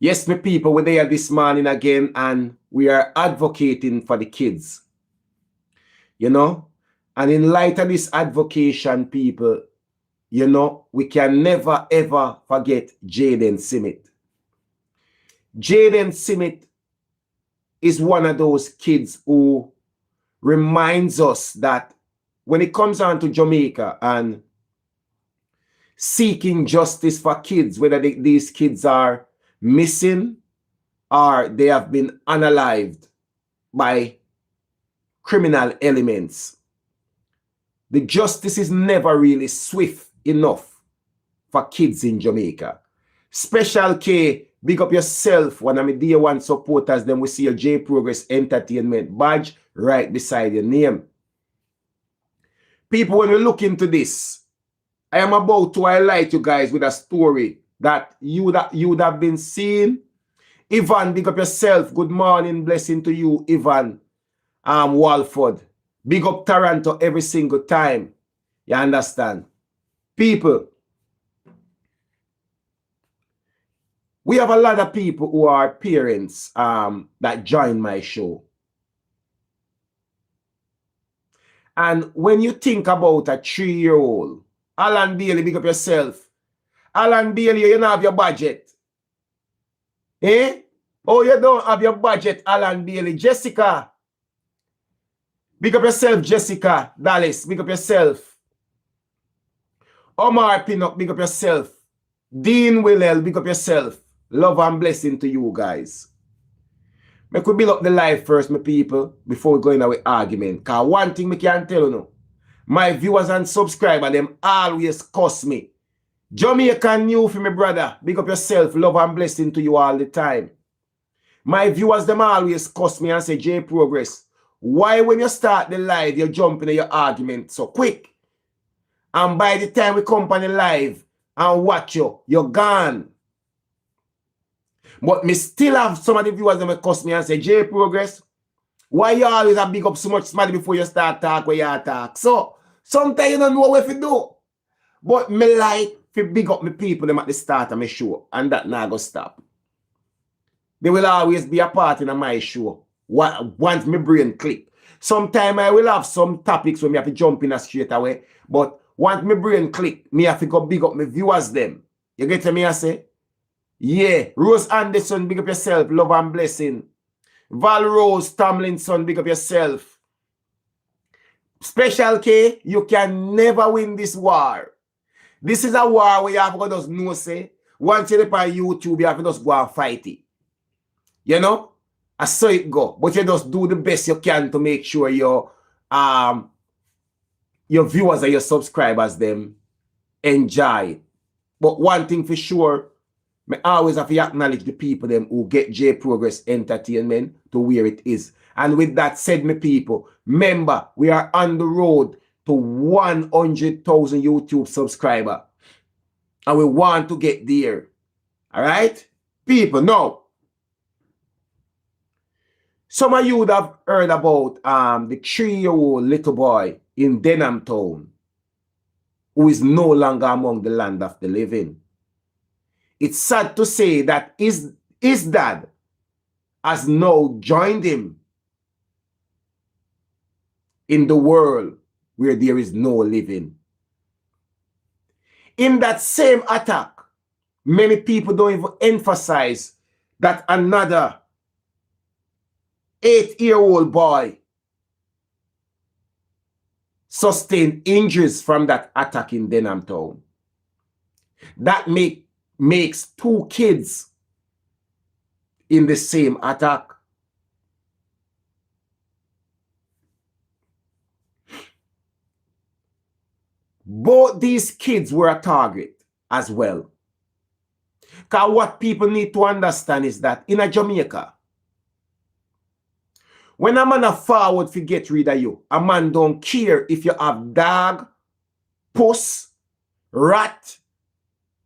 Yes, my people, we're there this morning again, and we are advocating for the kids. You know? And in light of this advocation, people, you know, we can never ever forget Jaden Simit. Jaden Simit is one of those kids who reminds us that when it comes on to Jamaica and seeking justice for kids, whether these kids are missing or they have been unalived by criminal elements, the justice is never really swift enough for kids in Jamaica. Special K, big up yourself. One of my dear one supporters, then we see your J Progress Entertainment badge right beside your name. People, when we look into this, I am about to highlight you guys with a story that you would have been seeing. Ivan, big up yourself. Good morning, blessing to you, Ivan. Walford. Big up Toronto every single time. You understand? People, we have a lot of people who are parents that join my show. And when you think about a 3-year-old, Alan Bailey, big up yourself. Alan Bailey, you don't have your budget. Eh? Oh, you don't have your budget, Alan Bailey. Jessica, big up yourself, Jessica. Dallas, big up yourself. Omar Pinnock, big up yourself. Dean Willell, big up yourself. Love and blessing to you guys. I could build up the live first, my people, before we go in our argument. Because one thing I can tell you now, my viewers and subscribers, them always cuss me. Jamaican new for me, brother. Big up yourself. Love and blessing to you all the time. My viewers, them always cuss me and say, J Progress, why when you start the live, you jump into your argument so quick? And by the time we come on the live and watch you, you're gone. But me still have some of the viewers that may cuss me and say, J Progress, why you always have big up so much somebody before you start talk where you talk? So, sometimes you don't know what to do. But me like to big up my people them at the start of my show. And that not go stop. They will always be a part in my show. Once my brain click. Sometimes I will have some topics where me have to jump in straight away. But once my brain click, me have to go big up my viewers them. You get me I say? Yeah. Rose Anderson, big up yourself. Love and blessing. Val Rose Tomlinson, big up yourself. Special K, you can never win this war. This is a war where you have to just know, say, once you're on YouTube, you have to just go and fight it. You know? I saw it go. But you just do the best you can to make sure your viewers and your subscribers, them, enjoy it. But one thing for sure, I always have to acknowledge the people them who get J Progress Entertainment to where it is. And with that said, my people, remember, we are on the road to 100,000 YouTube subscribers. And we want to get there. All right? People, now, some of you would have heard about the 3-year-old little boy in Denham Town who is no longer among the land of the living. It's sad to say that his dad has now joined him in the world where there is no living. In that same attack, many people don't even emphasize that another 8-year-old boy sustained injuries from that attack in Denham Town. That makes 2 kids in the same attack. Both these kids were a target as well. Because what people need to understand is that in a Jamaica, when a man forward to get rid of you, a man don't care if you have dog, puss, rat,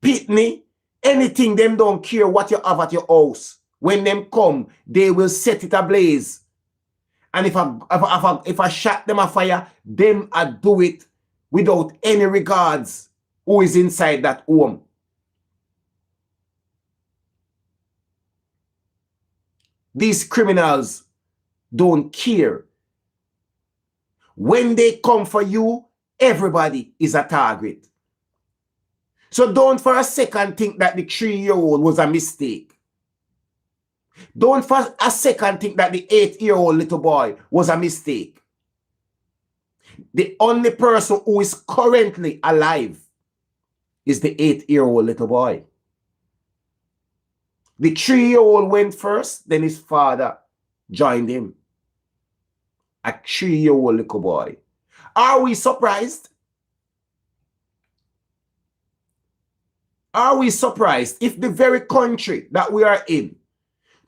pitney, anything, them don't care what you have at your house. When them come, they will set it ablaze. And if I shot them a fire, them I do it without any regards who is inside that home. These criminals don't care. When they come for you, everybody is a target. So don't for a second think that the 3-year-old was a mistake. Don't for a second think that the 8-year-old little boy was a mistake. The only person who is currently alive is the 8-year-old little boy. The 3-year-old went first, then his father joined him. A 3-year-old little boy. Are we surprised? Are we surprised if the very country that we are in,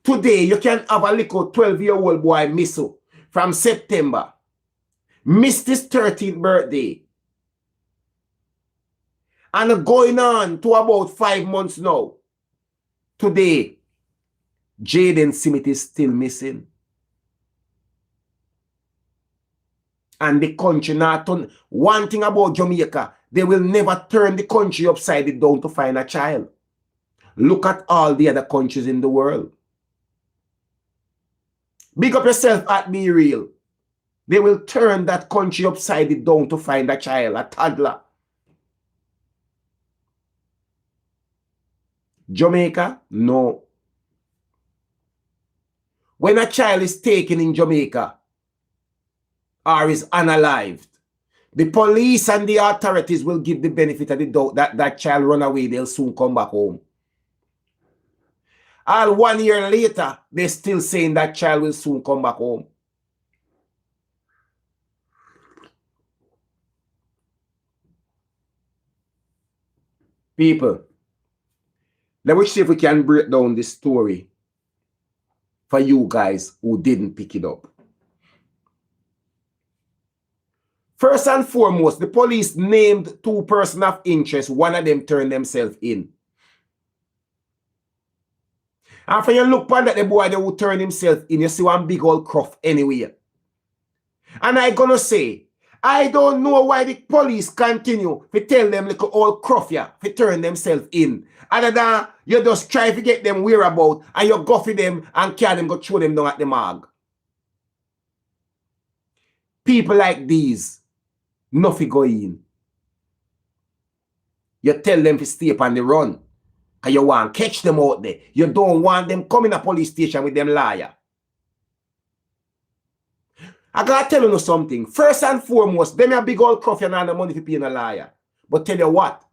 today you can have a little 12-year-old boy missing from September, missed his 13th birthday, and going on to about 5 months now. Today, Jaden Smith is still missing. And the country not turn. One thing about Jamaica, they will never turn the country upside down to find a child. Look at all the other countries in the world. Big up yourself at Be Real. They will turn that country upside down to find a child, a toddler. Jamaica? No. When a child is taken in Jamaica or is unalived, the police and the authorities will give the benefit of the doubt that that child run away, they'll soon come back home. All 1 year later, they're still saying that child will soon come back home. People, let me see if we can break down this story for you guys who didn't pick it up. First and foremost, the police named 2 persons of interest. One of them turned themselves in. After you look upon that, the boy that will turn himself in, you see one big old cruff anyway. And I gonna say, I don't know why the police continue to tell them little old cruff ya to turn themselves in. Other than you just try to get them whereabout and you go for them and carry them, go throw them down at the morgue. People like these, nothing go in. You tell them to stay up on the run. And you want to catch them out there. You don't want them coming to the police station with them liar. I gotta tell you something. First and foremost, them a big old cruff, you not the money for paying a liar. But tell you what,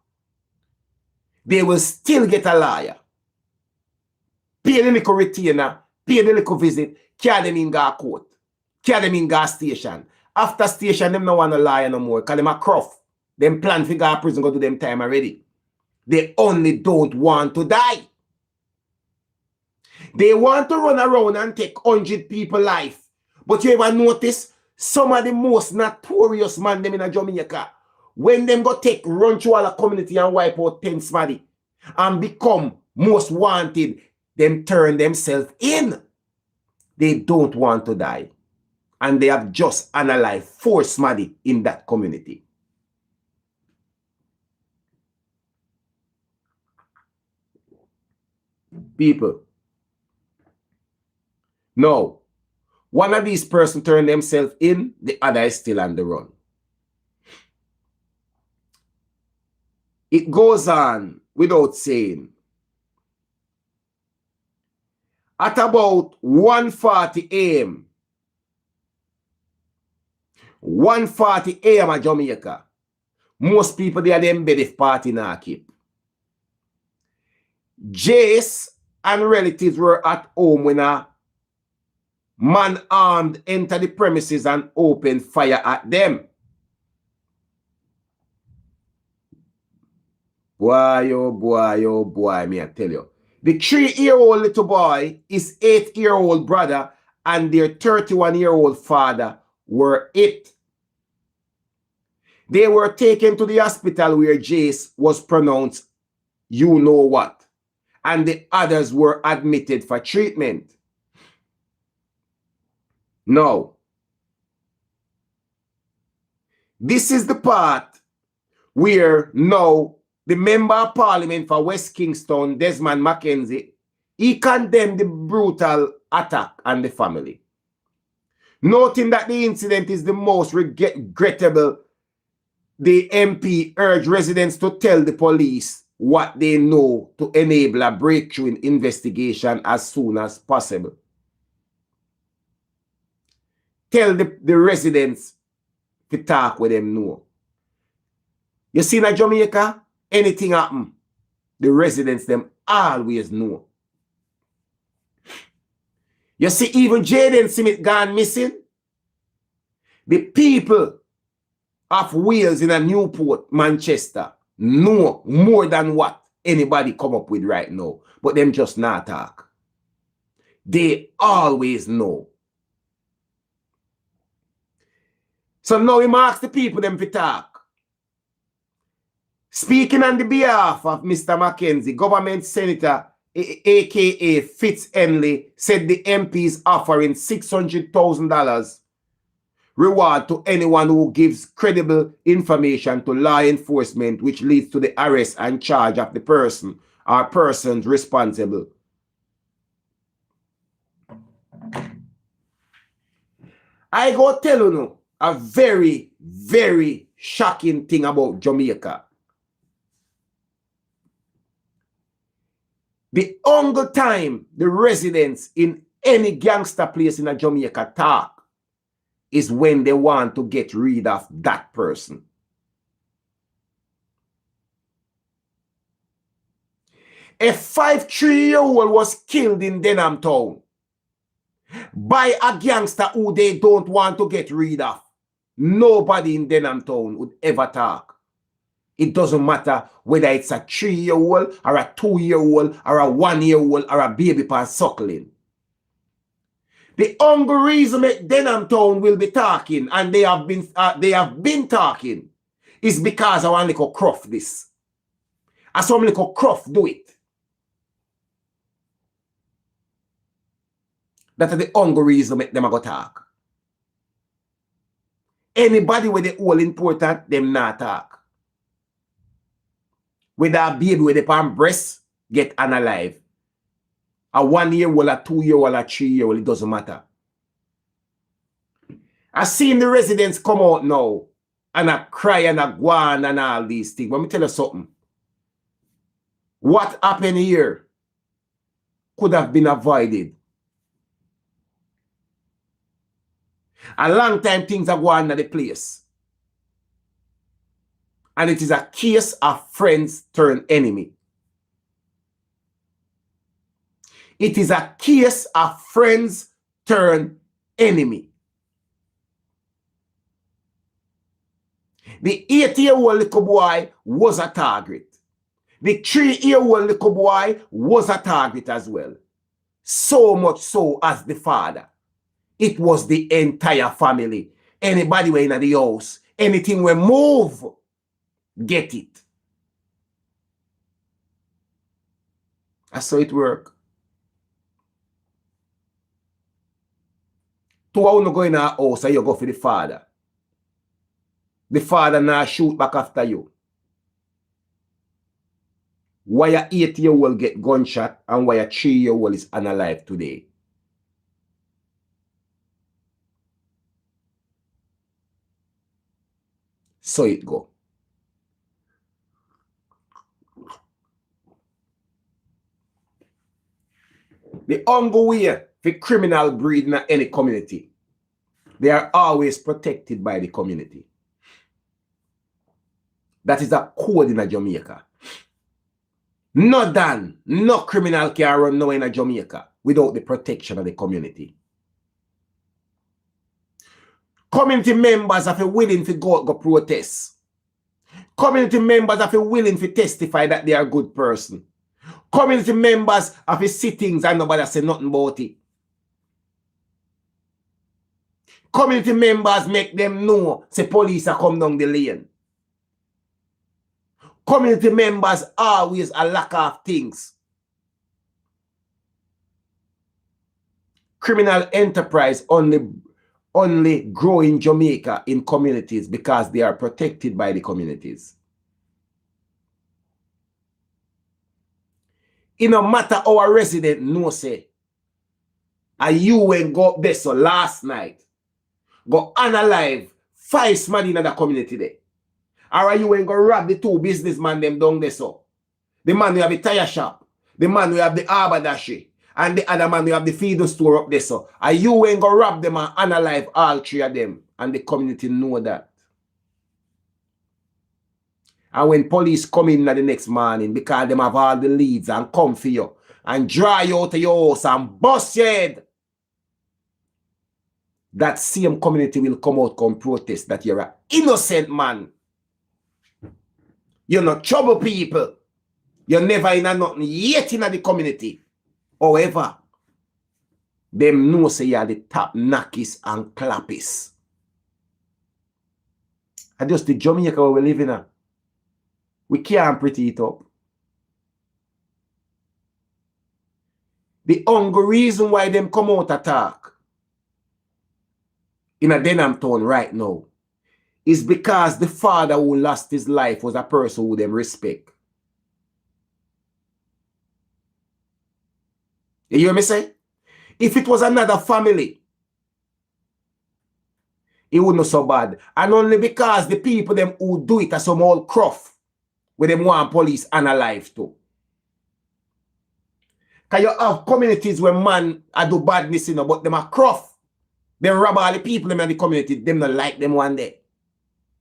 they will still get a liar. Pay the little retainer, pay the little visit, carry them in the court, carry them in the station. After station, them no want to liar no more, because them a cruff. Them plan to go to prison, go to them time already. They only don't want to die. They want to run around and take 100 people's life. But you ever notice some of the most notorious man them in Jamaica, when them go take run through all the community and wipe out 10 somebody and become most wanted, them turn themselves in. They don't want to die. And they have just unalived 4 somebody in that community. People. No. One of these persons turned themselves in, the other is still on the run. It goes on without saying. At about 1:40 a.m., 1:40 a.m. at Jamaica, most people they are in bed if party now keep. Jace and relatives were at home when a man armed entered the premises and opened fire at them. Boy, oh boy, me I tell you. The 3-year-old little boy, his 8-year-old brother, and their 31-year-old father were it. They were taken to the hospital where Jace was pronounced, you know what, and the others were admitted for treatment. Now, this is the part where now the Member of Parliament for West Kingston, Desmond Mackenzie, He condemned the brutal attack on the family, noting that the incident is the most regrettable. The MP urged residents to tell the police what they know to enable a breakthrough in investigation as soon as possible. Tell the residents to talk with them know. You see in Jamaica, anything happen, the residents them always know. You see, even Jaden Smith gone missing, the people of Wales in a Newport, Manchester, know more than what anybody come up with right now. But them just not talk. They always know. So now we ask the people them to talk. Speaking on the behalf of Mr. Mackenzie, Government Senator, aka Fitz Henley, said the MP is offering $600,000 reward to anyone who gives credible information to law enforcement, which leads to the arrest and charge of the person or persons responsible. I go tell you a very, very shocking thing about Jamaica. The only time the residents in any gangster place in Jamaica talk is when they want to get rid of that person. A 53-year-old was killed in Denham Town by a gangster who they don't want to get rid of. Nobody in Denham Town would ever talk. It doesn't matter whether it's a 3-year-old or a 2-year-old or a 1-year-old or a baby pan suckling. The only reason that Denham Town will be talking, and they have been talking, is because I want little Croft this. I saw little Croft do it. That's the only reason that them go talk. Anybody with the all important, them not talk. Whether a baby with the palm breast get unalive. A 1-year-old, a 2-year-old, a 3-year-old, it doesn't matter. I seen the residents come out now and I cry and I go on and all these things. Let me tell you something. What happened here could have been avoided. A long time things are going on the place. And it is a case of friends turn enemy. It is a case of friends turn enemy. The 8-year-old little boy was a target. The 3-year-old little boy was a target as well. So much so as the father. It was the entire family. Anybody were in the house, anything we move, get it. That's how it work. To how you go in our house and you go for the father. The father now shoot back after you. Why a 8-year-old get gunshot and why a 3-year-old is unalive today? So it go. The only way for criminal breed in any community, they are always protected by the community. That is a code in Jamaica. No criminal can run now in Jamaica without the protection of the community. Community members are willing to go protest. Community members are willing to testify that they are a good person. Community members have sittings and nobody say nothing about it. Community members make them know say police are come down the lane. Community members always a lack of things. Criminal enterprise only grow in Jamaica in communities because they are protected by the communities. It no matter our resident no say. And you went go up there so last night. Go unalive 5 somebody in the community there. Or you went go rob the 2 businessmen them down there so. The man who have the tire shop. The man who have the haberdashery. And the other man who have the feed store up there so. And you went go rob them and unalive all 3 of them. And the community know that. And when police come in the next morning, because them have all the leads and come for you and dry you out of your house and bust your head, that same community will come out come protest that you're an innocent man. You're not trouble people. You're never in a nothing yet in the community. However, them know say you're the top knackies and clappies. And just the Jamaica where we live in. We can't pretty it up. The only reason why them come out attack in a Denham Town right now is because the father who lost his life was a person who them respect. You hear me say? If it was another family, it wouldn't be so bad. And only because the people them who do it are some old cruff where them want police and alive too. Because you have communities where man do badness, you know, but them are cruff. They rob all the people in the community. Them not like them one day.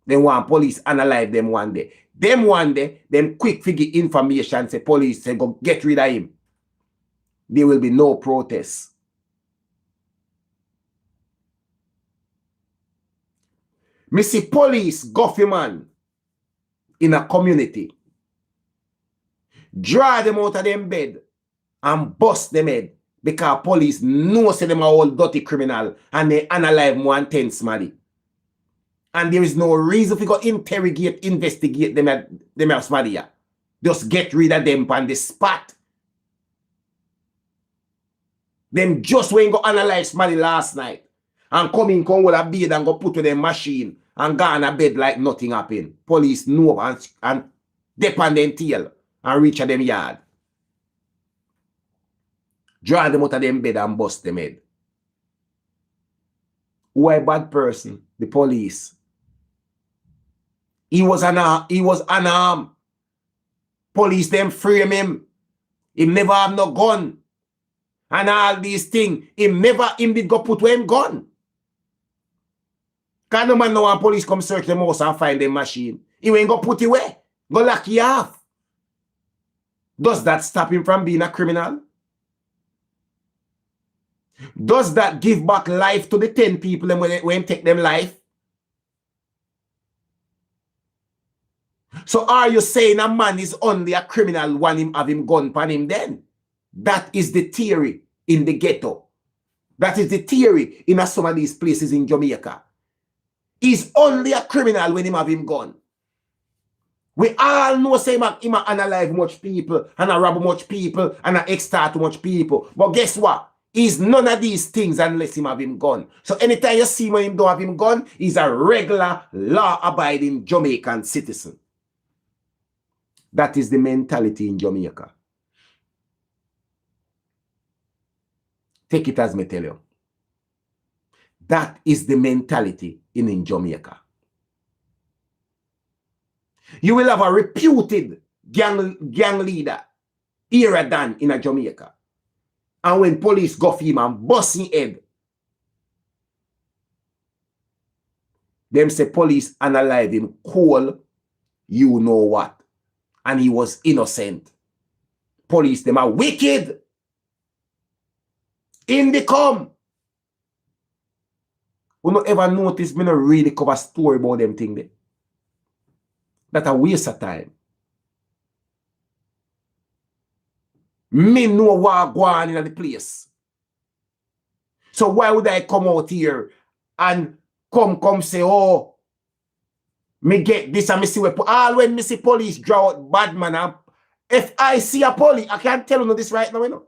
They want police analyze them one day. Them one day, them quick figure information say police say go get rid of him. There will be no protest. Me see police guffy man in a community. Draw them out of them bed and bust them head. Because police know say them are all dirty criminal and they analyze 110 somebody. And there is no reason to go interrogate, investigate them as somebody. Just get rid of them on the spot. Them just went go analyze somebody last night and come with a beard and go put to them machine and go on a bed like nothing happened. Police know and dip on them tail and reach at them yard. Draw them out of them bed and bust them head. Who a bad person? The police. He was unarmed. Police them frame him. He never have no gun. And all these things. Him did go put him gun. Can no man know when police come search them house and find them machine. He ain't go put it away. Go lock you off. Does that stop him from being a criminal? Does that give back life to the 10 people when take them life? So are you saying a man is only a criminal when him have him gun pan him then? That is the theory in the ghetto. That is the theory in some of these places in Jamaica. He's only a criminal when him have him gun. We all know say him unalive much people and a rob much people and a extort much people. But guess what? He's none of these things unless him have him gun. So anytime you see when him don't have him gun, he's a regular law-abiding Jamaican citizen. That is the mentality in Jamaica. Take it as me tell you. That is the mentality in Jamaica. You will have a reputed gang leader here than in a Jamaica. And when police go for him and bust his head, them say police analyze him cool, you know what. And he was innocent. Police, them are wicked. In the come. We don't ever notice me not really cover story about them thing there. That a waste of time. Me know what go on in the place. So why would I come out here and come say, oh, me get this and me see what all when me see police draw out bad man up. If I see a police, I can't tell you this right now, you know.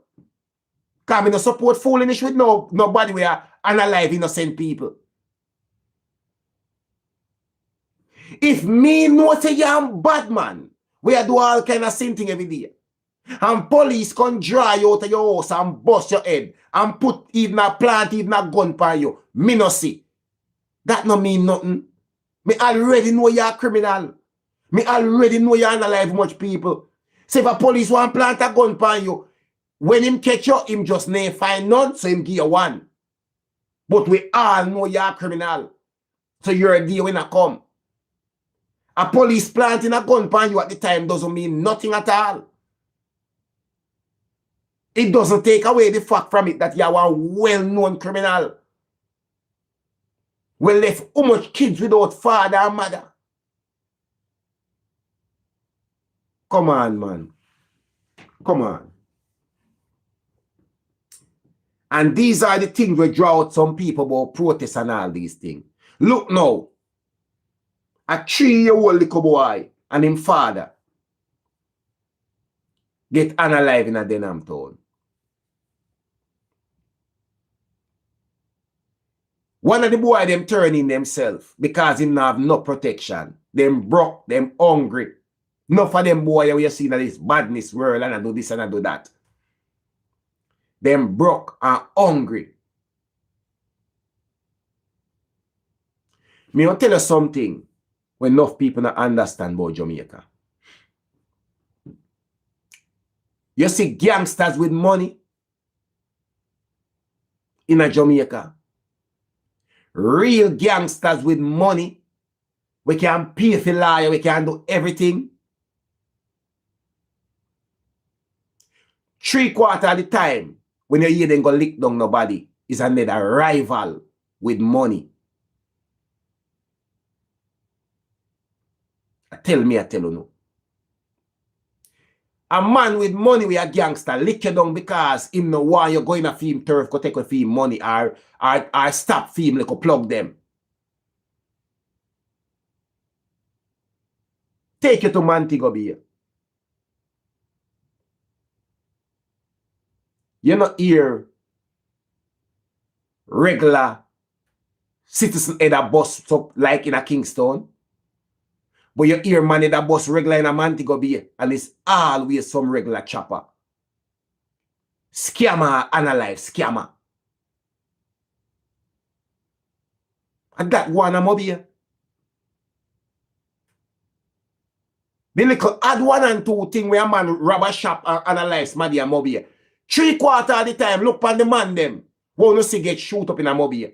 Because I no support foolishness with nobody we are unalive innocent people. If me know say you're bad man, we do all kind of same thing every day. And police can draw you out of your house and bust your head and put even a plant, even a gun by you. Me no see. That no mean nothing. Me already know you're a criminal. Me already know you're unalive much people. So if a police want plant a gun by you, when him catch you, him just name find none, so him give you one. But we all know you're a criminal. So you're a deal when I come. A police planting a gun by you at the time doesn't mean nothing at all. It doesn't take away the fact from it that you are a well-known criminal. We left how much kids without father and mother. Come on, man. Come on. And these are the things we draw out some people about protests and all these things. Look now. A 3-year-old little boy and his father get unalive in a Denham Town. One of the boy them turn in themselves because him not have no protection. Them broke, them hungry. Enough of them boy you see that this badness world and I do this and I do that. Them broke and hungry. Me will tell you something when enough people not understand about Jamaica. You see gangsters with money in a Jamaica. Real gangsters with money. We can pay for lawyer, we can do everything. 3/4 of the time, when you hear them go lick down nobody, is another rival with money. I tell you no. A man with money with a gangster lick you down because him no want you go in a film turf, go take a film money or stop film, like plug them. Take you to Montego Bay. You not hear regular citizen head a bus up like in a Kingston. But you hear man head a bus regular in a Montego Bay and it's always some regular chopper. Scammer, unalive, scammer. And that one a mobile. The little add 1 and 2 thing where a man rob a shop and unalive somebody a mobile. 3/4 of the time, look on the man them. Won't you see get shoot up in a mobile.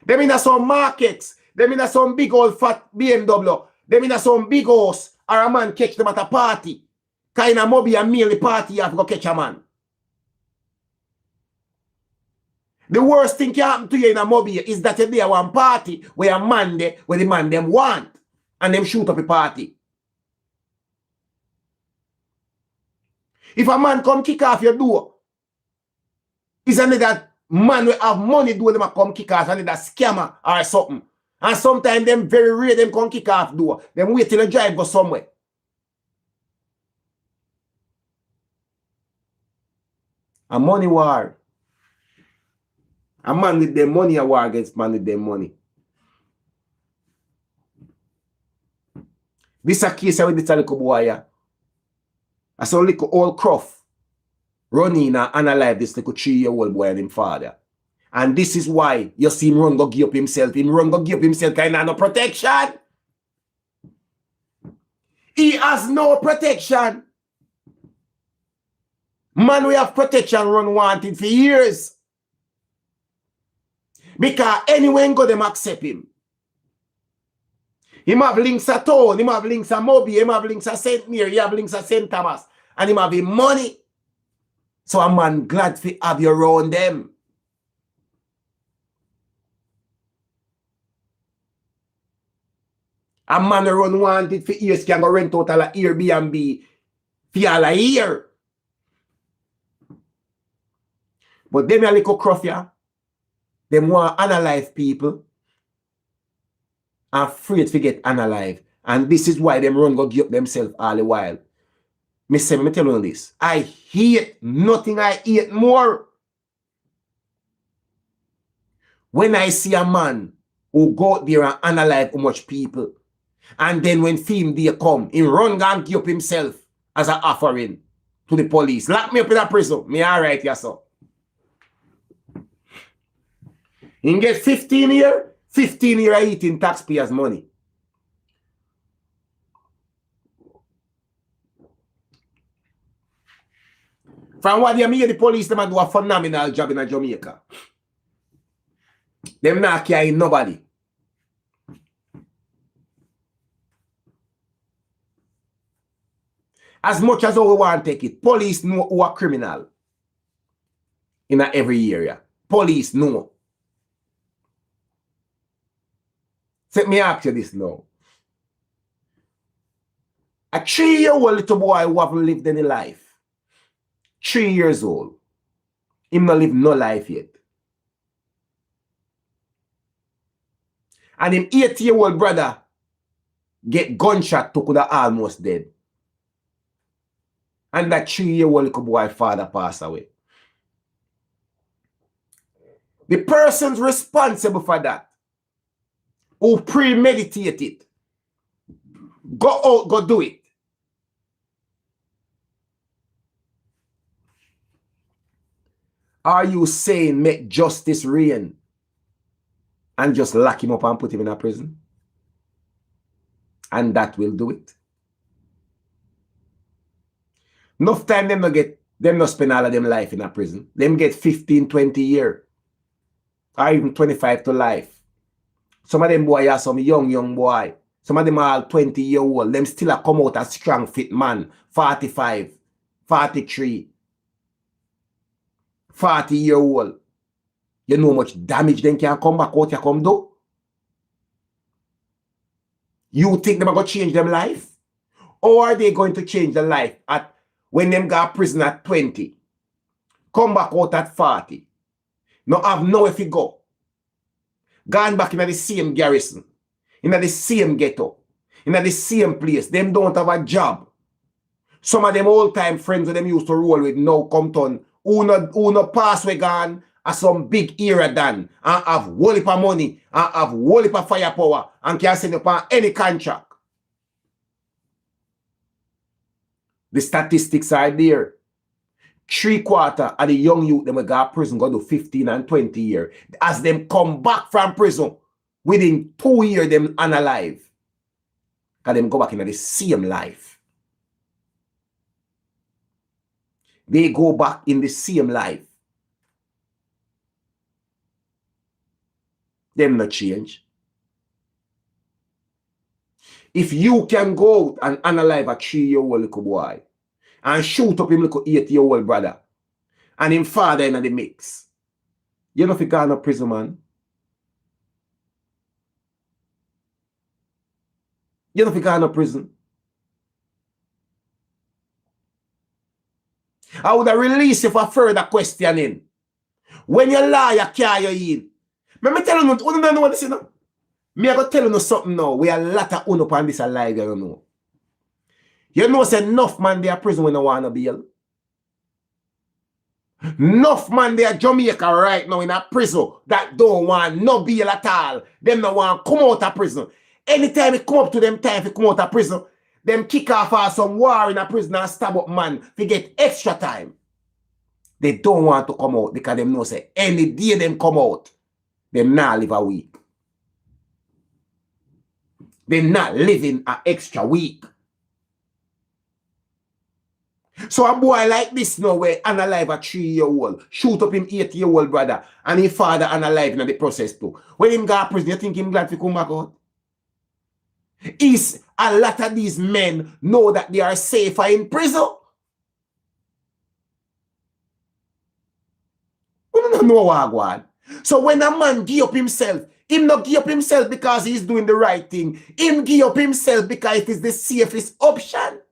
Them in some markets, them in some big old fat BMW, them in some big house, or a man catch them at a party. Kind of mobile and meal the party you have to go catch a man. The worst thing can happen to you in a mobile is that you there one party where a man there, where the man them want, and them shoot up a party. If a man come kick off your door, it's another man will have money do them come kick off, another scammer or something. And sometimes them very rare them come kick off door. Them wait till the drive go somewhere. A money war. A man with their money, a war against man with their money. This is a case with this little boy. I saw a little old Croft running and unalive this little 3-year-old boy and his father. And this is why you see him run go give up himself. Him run go give up himself kind of no protection. He has no protection. Man, we have protection run wanted for years. Because anyone go them accept him. Him have links at town, him have links at Moby, him have links at St. Mary, he have links at St. Thomas, and him have him money. So a man glad to have you around them. A man run wanted for years can go rent out a Airbnb for all a year. But them a little cruffia. Them want unalive people. Afraid to get unalive. And this is why them run go give up themselves all the while. Me say, me tell you this. I hate nothing I hate more. When I see a man who go out there and unalive how much people, and then when film day come, he run and give up himself as an offering. to the police. Lock me up in a prison. Me alright, yes, sir. You get 15 years, 15 years eating taxpayers' money. From what you hear, the police them do a phenomenal job in Jamaica. Them not carrying nobody. As much as we want to take it, police know who are criminal in every area. Police know. Let me ask you this now. A 3-year-old little boy who haven't lived any life. 3 years old. Him not live no life yet. And him 8-year-old brother get gunshot to could have almost dead. And that 3-year-old little boy father passed away. The persons responsible for that, who premeditate it, go out, go do it. Are you saying make justice reign and just lock him up and put him in a prison? And that will do it. Enough time them no spend all of them life in a prison. Them get 15, 20 years. Or even 25 to life. Some of them boy are some young boy. Some of them are 20-year-old. Them still a come out a strong fit man. 45, 43, 40-year-old. You know how much damage them can come back out you come do? You think them are going to change them life? Or are they going to change their life at when them got prison at 20? Come back out at 40. No have nowhere to go. Gone back in the same garrison. In the same ghetto. In the same place. Them don't have a job. Some of them old time friends that them used to roll with now come turn. Who no pass way gone are some big era done. And have whole heap of money. And have whole heap of firepower. And can send up on any contract. The statistics are there. 3/4 of the young youth them got prison go to 15 and 20 years. As them come back from prison, within 2 years them unalive. Because them go back into the same life. They go back in the same life. Them not change. If you can go out and unalive a 3-year-old little boy and shoot up him little 8-year-old brother and him father in the mix, you know if you gone to prison, man. You know if you gone to prison. I would have released you for further questioning. When your lawyer carry you in. Let me tell you, you don't know what this is now. Me I go tell you something now. We are a lot of uno on this alive, you know. You know, say enough man they are prison when they want to bail. Enough man they are Jamaica right now in a prison that don't want no bail at all. Them no want come out of prison. Anytime it come up to them time to come out of prison, them kick off some war in a prison and stab up man to get extra time. They don't want to come out because them know say any day them come out, them not live a week. They're not living an extra week. So a boy like this now where unalive a 3-year-old, shoot up him 8-year-old brother, and his father unalive in the process too. When him go to prison, you think him glad to come back out? Is a lot of these men know that they are safer in prison? We don't know what I want. So when a man give up himself, him not give up himself because he's doing the right thing. Him give up himself because it is the safest option.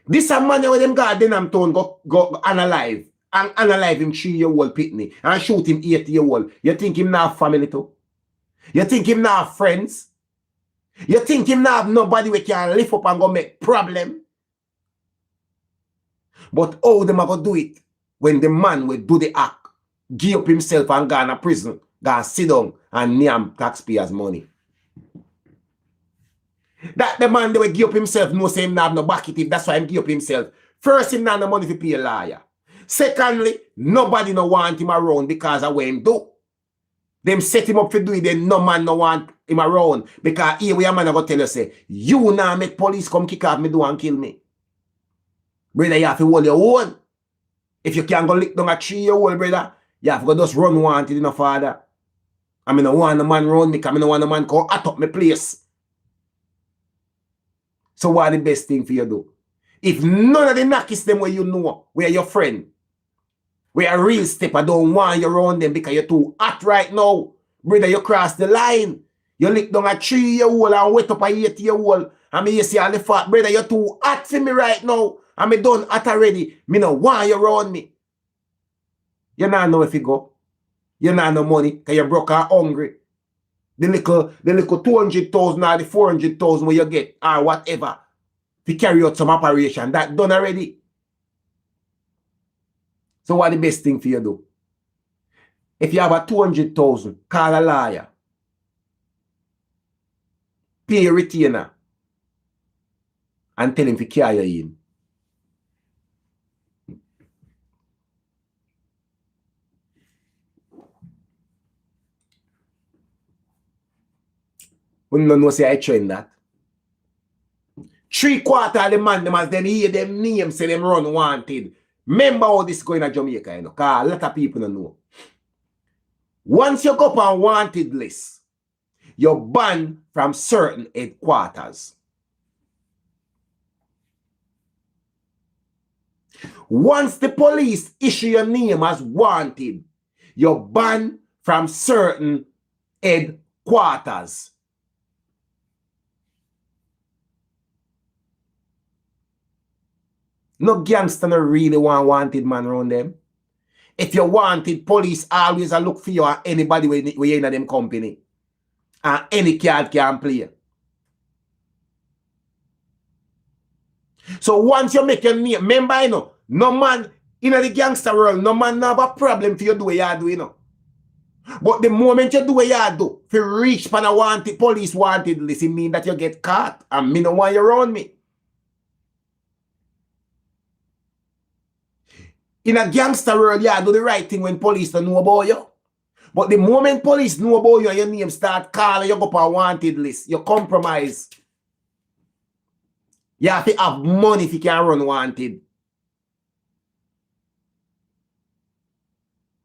This a man when them got Denham Town go unalive and unalive him 3-year-old pitney and shoot him 8-year-old. You think him not have family too? You think him not have friends? You think him not have nobody we can lift up and go make problem? But how them are going to do it when the man will do the act, give up himself and go in a prison, go and sit down and name taxpayers' money? That the man they will give up himself, no say him not have no back it, that's why him give up himself. First, him not no money to pay a lawyer. Secondly, nobody no want him around because of what him do. Them set him up for do it, then no man no want him around. Because here we a man go tell you, say, you now make police come kick off me do and kill me. Brother, you have to hold your own. If you can't go lick down a 3-year-old, brother, you have to go just run wanted in a father. I mean, I want a man run me, because I don't want a man come at up my place. So what the best thing for you do? If none of the knockies them where you know, where your friend, where a real step, I don't want you around them because you're too hot right now. Brother, you cross the line. You lick down a 3-year-old and wet up a 8-year-old. I mean, you see all the fat. Brother, you're too hot for me right now. I mean, done hot already. Me no want you around me. You not know if you go. You not know money because you broke and hungry. The little 200,000 or the 400,000 where you get or whatever to carry out some operation. That done already. So what the best thing for you do? If you have a 200,000, call a lawyer. Pay a retainer. And tell him to carry you in. We don't know say I train that. 3/4 of the man them as them hear them names say them run wanted. Remember how this going to Jamaica, you know, because a lot of people don't know. Once you go up on wanted list, you're banned from certain headquarters. Once the police issue your name as wanted, you're banned from certain headquarters. No gangster no really want wanted man around them. If you wanted, police always a look for you or anybody where you in them company. And any card can play. So once you make your name, remember, you know, no man in the gangster world, no man have a problem for you do what you do, you know. But the moment you do what you do, if you reach for a wanted, police wanted list, it mean that you get caught. And me no want you around me. In a gangster world, you do the right thing when police don't know about you. But the moment police know about you and your name start calling, you go up on a wanted list. You compromise. You have to have money if you can run wanted.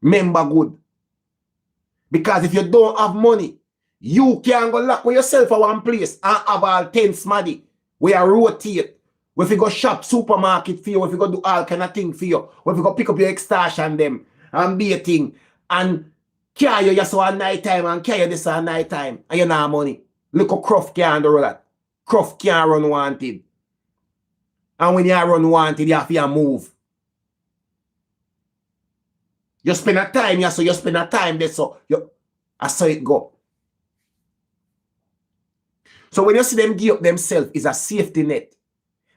Remember good. Because if you don't have money, you can go lock with yourself at one place and have all 10 smaddy where you rotate. If you go shop supermarket for you, if you go do all kind of thing for you, if you go pick up your extortion them and be a thing and carry you so at night time and carry this at night time and you not have money. Look how Croft can't do that. Croft can't run wanted. And when you run wanted, you have to move. You spend a time, yeah, so you spend a time there, so I saw it go. So when you see them give up themselves, it's a safety net.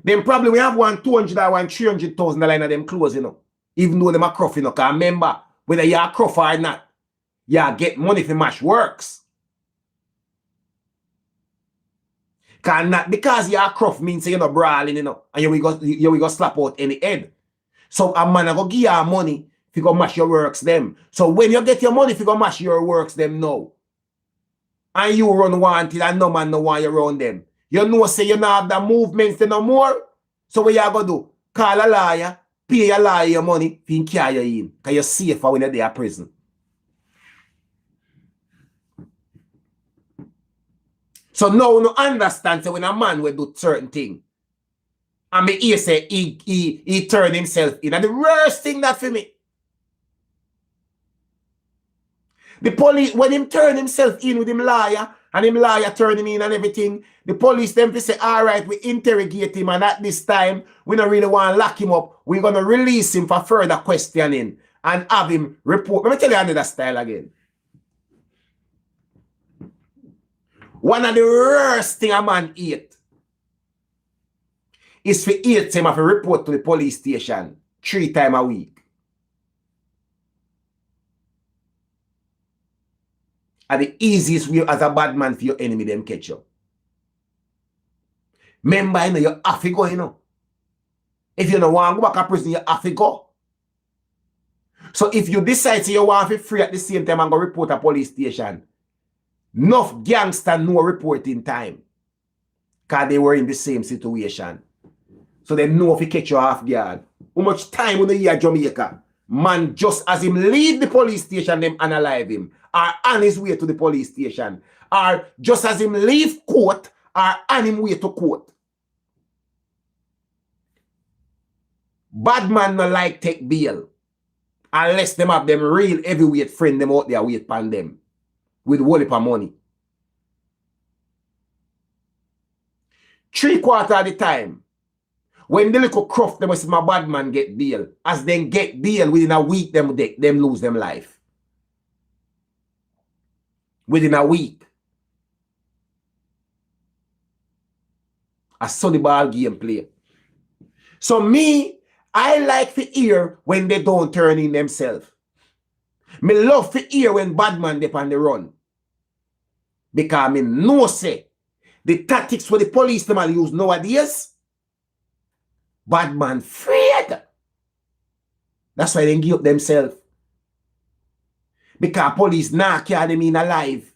Then probably we have one 200 or one 300,000 line of them clothes, you know. Even though them are Croft, you know, because remember, whether you are Croft or not, you get money for match works. Because you are Croft means you're not brawling, you know, and you will go slap out any head. So a man go give you money if you go mash your works them. So when you get your money, if you go mash your works them now, and you run wanted and no man no want you around them, you know say you not have the movements no more. So what you go do? Call a lawyer, pay a lawyer your money, he carry you in. Because you're safer when you're there at prison. So now you understand so when a man will do certain thing. And me here say he turn himself in. And the worst thing that for me. The police, when him turn himself in with him lawyer, and him lawyer turn him in and everything, the police them say, all right, we interrogate him, and at this time, we don't really want to lock him up. We're going to release him for further questioning and have him report. Let me tell you another style again. One of the worst thing a man eat is for eat him have a report to the police station 3 times a week. And the easiest way as a bad man for your enemy them catch you. Remember, you know, you have to go, you know. If you don't want to go back to prison, you have to go. So if you decide to you want to be free at the same time and go report a police station, enough gangsters no reporting time. Because they were in the same situation. So they know if you catch you off guard. How much time when you hear Jamaica? Man, just as him leave the police station, them unalive him. Or on his way to the police station. Or just as him leave court, or on him way to court. Bad man no like take bail. Unless them have them real heavyweight friend them out there wait upon them. With whole heap of money. 3/4 of the time, when the little cruff them say my bad man get bail, as them get bail within a week, them lose them life. Within a week. I saw the ball game play. So me, I like to hear when they don't turn in themselves. Me love to hear when bad man they on the run. Because me know say the tactics for the police them all use nowadays, bad man afraid. That's why they give up themselves. Because police not carry them in alive.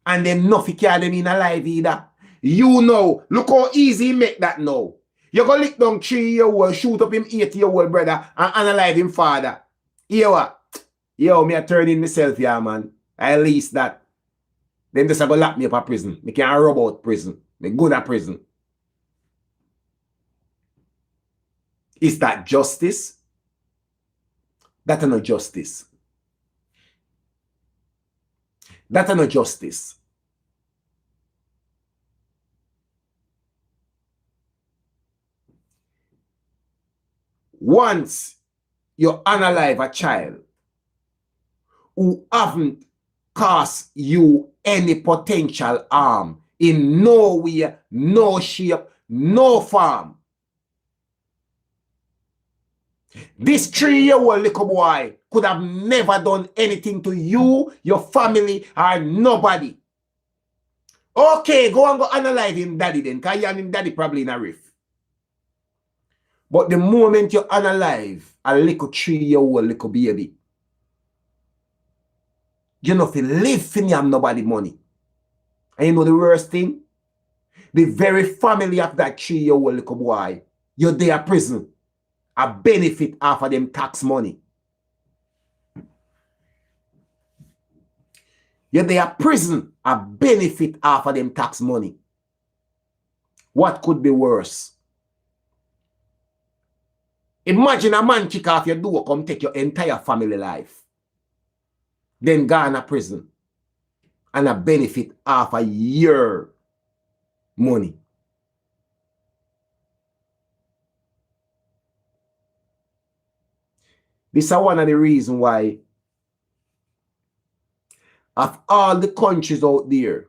And them nothing carry them in alive either. You know, look how easy he make that now. You go lick down 3-year-old, shoot up him 8-year-old brother and analyze him father. Hear what? Yo, me a turn in myself, yeah, man. At least that. Them just go lock me up at prison. Me can't rub out prison. Me good at prison. Is that justice? That's not justice. That's not justice. Once you unalive a child who haven't caused you any potential harm in no way, no shape, no form. This 3-year-old little boy could have never done anything to you, your family, or nobody. Okay, go and go unalive him daddy then, because you and him daddy probably in a rift. But the moment you unalive a little 3-year-old little baby, you know if you live for you have nobody money. And you know the worst thing? The very family of that 3-year-old little boy, you're there at prison, a benefit off of them tax money. You're there at prison, a benefit off of them tax money. What could be worse? Imagine a man kick off your door, come take your entire family life. Then gone to prison. And a benefit half a year money. This is one of the reasons why of all the countries out there,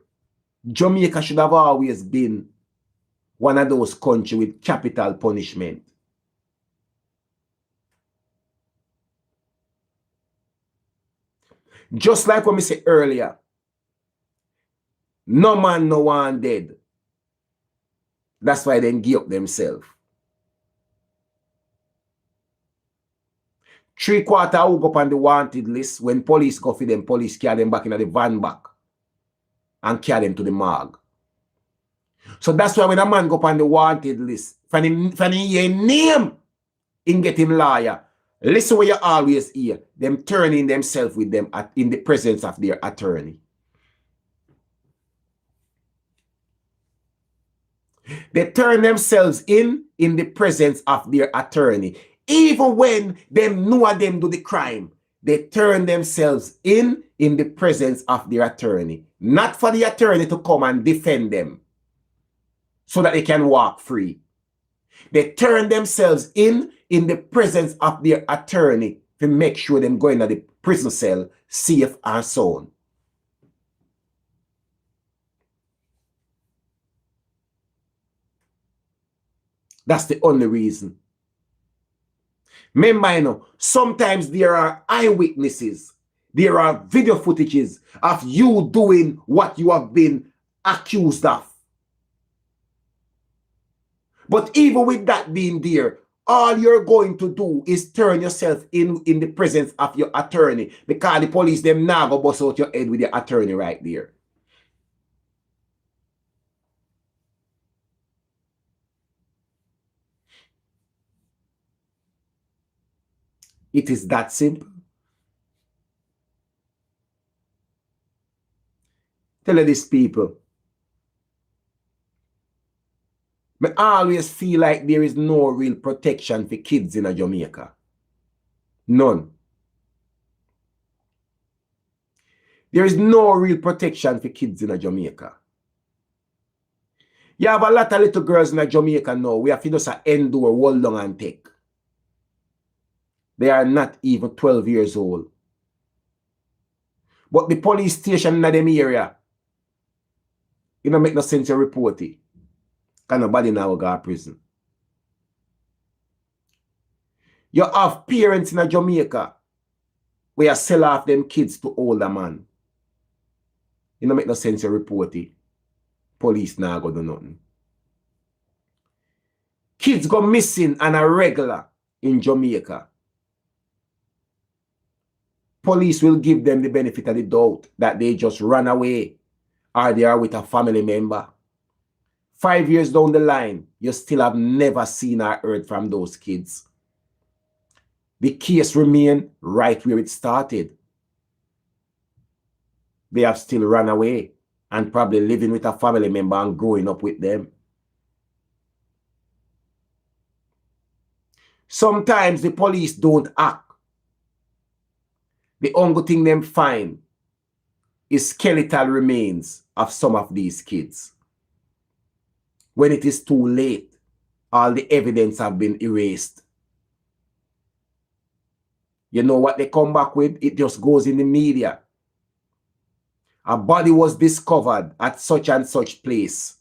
Jamaica should have always been one of those countries with capital punishment. Just like what I said earlier, no man, no one dead. That's why they give up themselves. 3/4 who go up on the wanted list, when police go for them, police carry them back in the van back and carry them to the morgue. So that's why when a man go up on the wanted list, when he hear name, he get him lawyer. Listen what you always hear. Them turning themselves with them in the presence of their attorney. They turn themselves in the presence of their attorney. Even when them know them do the crime, they turn themselves in the presence of their attorney. Not for the attorney to come and defend them so that they can walk free. They turn themselves in the presence of their attorney to make sure them go into the prison cell safe and sound. That's the only reason. Remember, you know, sometimes there are eyewitnesses. There are video footages of you doing what you have been accused of. But even with that being there, all you're going to do is turn yourself in the presence of your attorney, because the police, them now go bust out your head with your attorney right there. It is that simple. Tell these people, I always feel like there is no real protection for kids in Jamaica. None. There is no real protection for kids in Jamaica. You have a lot of little girls in Jamaica now. We have to just endure, hold long and take. They are not even 12 years old. But the police station in them area, it don't make no sense to report it. Because nobody now go to prison. You have parents in Jamaica where you sell off them kids to older man. It don't make no sense to report it. Police now go do nothing. Kids go missing on a regular in Jamaica. Police will give them the benefit of the doubt that they just run away or they are with a family member. 5 years down the line, you still have never seen or heard from those kids. The case remains right where it started. They have still run away and probably living with a family member and growing up with them. Sometimes the police don't act. The only thing them find is skeletal remains of some of these kids. When it is too late, all the evidence have been erased. You know what they come back with? It just goes in the media. A body was discovered at such and such place.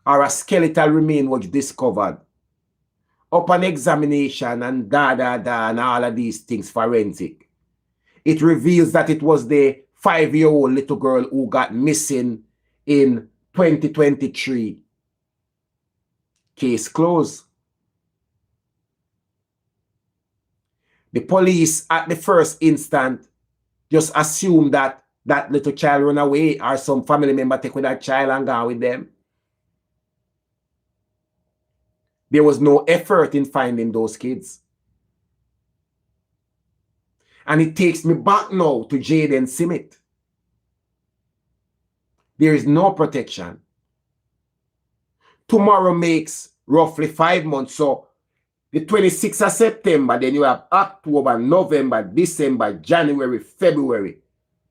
Or a skeletal remain was discovered. Upon examination and and all of these things, forensic, it reveals that it was the 5-year-old little girl who got missing in 2023. Case closed. The police at the first instant just assumed that that little child run away or some family member take with that child and go with them. There was no effort in finding those kids. And it takes me back now to Jaden Simit. There is no protection. Tomorrow makes roughly 5 months. So the 26th of September, then you have October, November, December, January, February.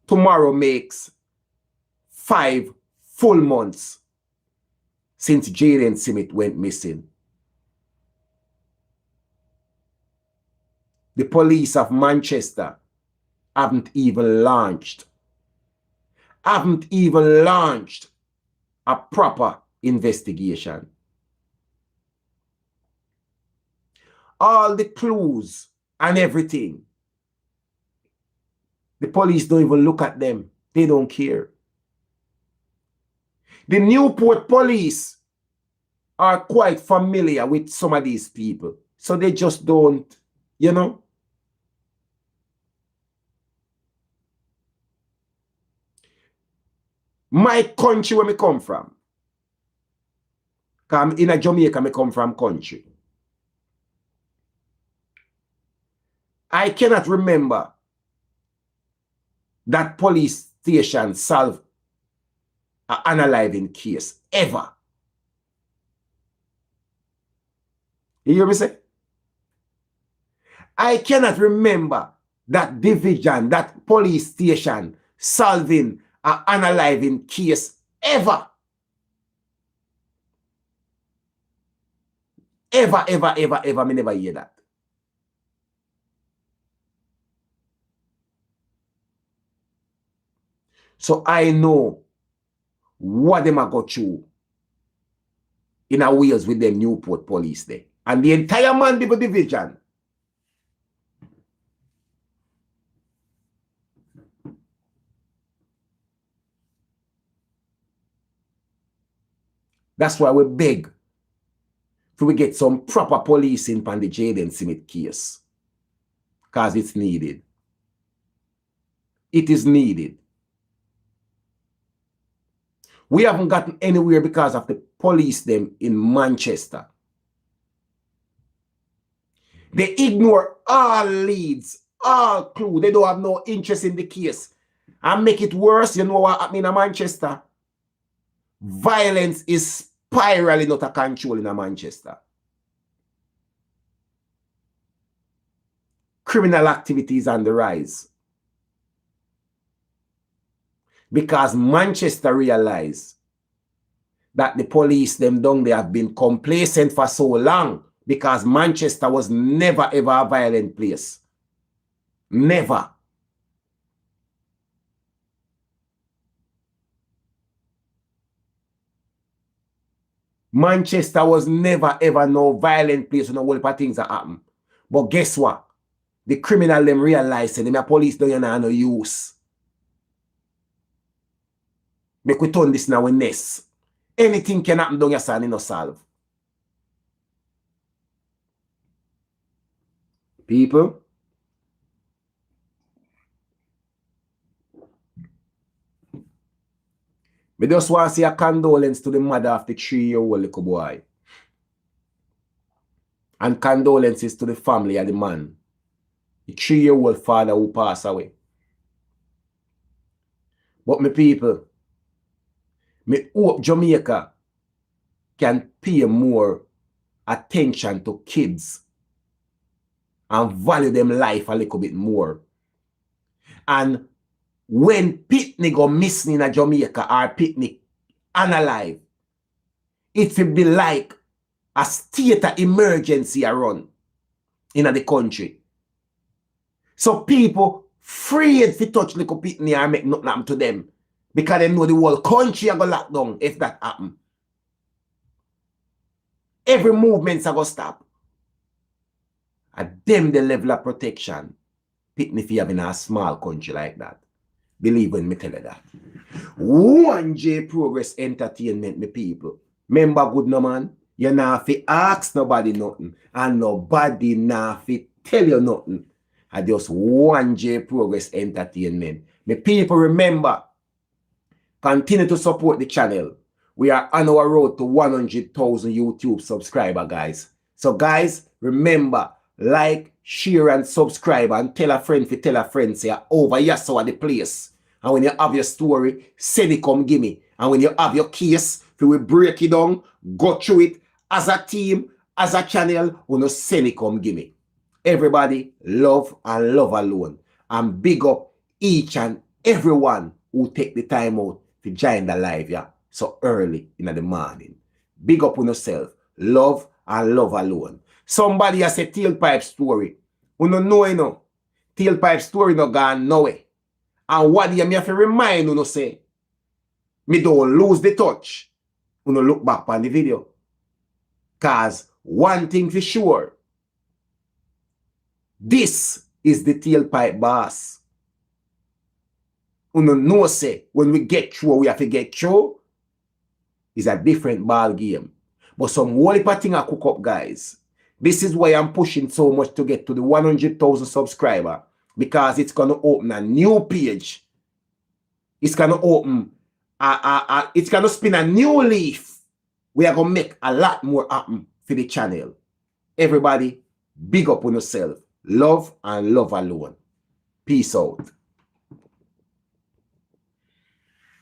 Tomorrow makes 5 full months since Jaden Simit went missing. The police of Manchester haven't even launched a proper investigation. All the clues and everything, the police don't even look at them. They don't care. The Newport police are quite familiar with some of these people. So they just don't, you know. My country where I come from, because in Jamaica I come from country, I cannot remember that police station solve an unaliving case ever. You hear me say? I cannot remember that division, that police station solving an unaliving case ever. Ever, me never hear that. So I know what them a go through in a Wales with them Newport police there. And the entire Mandeville division. That's why we beg for we get some proper policing on the Jaden Smith case. Because it's needed. It is needed. We haven't gotten anywhere because of the police them in Manchester. They ignore all leads, all clue. They don't have no interest in the case. And make it worse, you know what happened in Manchester? Violence is spiraling out of control in Manchester. Criminal activity is on the rise. Because Manchester realized that the police them down there have been complacent for so long, because Manchester was never ever a violent place. Never. Manchester was never ever no violent place when a whole heap of things that happen. But guess what? The criminal them realize that the police don't have no use. Make we turn this now in nest. Anything can happen down your son, no solve. People, we just want to say a condolence to the mother of the 3-year-old little boy. And condolences to the family of the man. The 3-year-old father who passed away. But my people, me hope Jamaica can pay more attention to kids and value them life a little bit more. And when picnic go missing in Jamaica or picnic unalive, it will be like a state of emergency around in the country. So people afraid to touch little picnic and make nothing happen to them. Because they know the whole country are going to lock down if that happen. Every movement's are going to stop. At them the level of protection. Picnic if you have in a small country like that. Believe when me tell you that. 1J Progress Entertainment, me people. Remember good no man? You not fi ask nobody nothing. And nobody not fi tell you nothing. I just 1J Progress Entertainment. Me people remember. Continue to support the channel. We are on our road to 100,000 YouTube subscribers, guys. So, guys, remember, like, share, and subscribe, and tell a friend to tell a friend, say, over here, so at the place. And when you have your story, send it, come give me. And when you have your case, we will break it down, go through it, as a team, as a channel, we will send it, come give me. Everybody, love and love alone. And big up each and everyone who take the time out to join the live, yeah, so early in the morning. Big up on yourself. Love and love alone. Somebody has a tailpipe story. You know, you know. Tailpipe story no gone nowhere. And what do you have to remind you, say? Me don't lose the touch. You look back on the video. Because one thing for sure. This is the tailpipe boss. You know, say, when we get through, we have to get through. It's a different ball game. But some whole heap of thing I cook up, guys. This is why I'm pushing so much to get to the 100,000 subscribers. Because it's going to open a new page. It's going to open, it's going to spin a new leaf. We are going to make a lot more happen for the channel. Everybody, big up on yourself. Love and love alone. Peace out.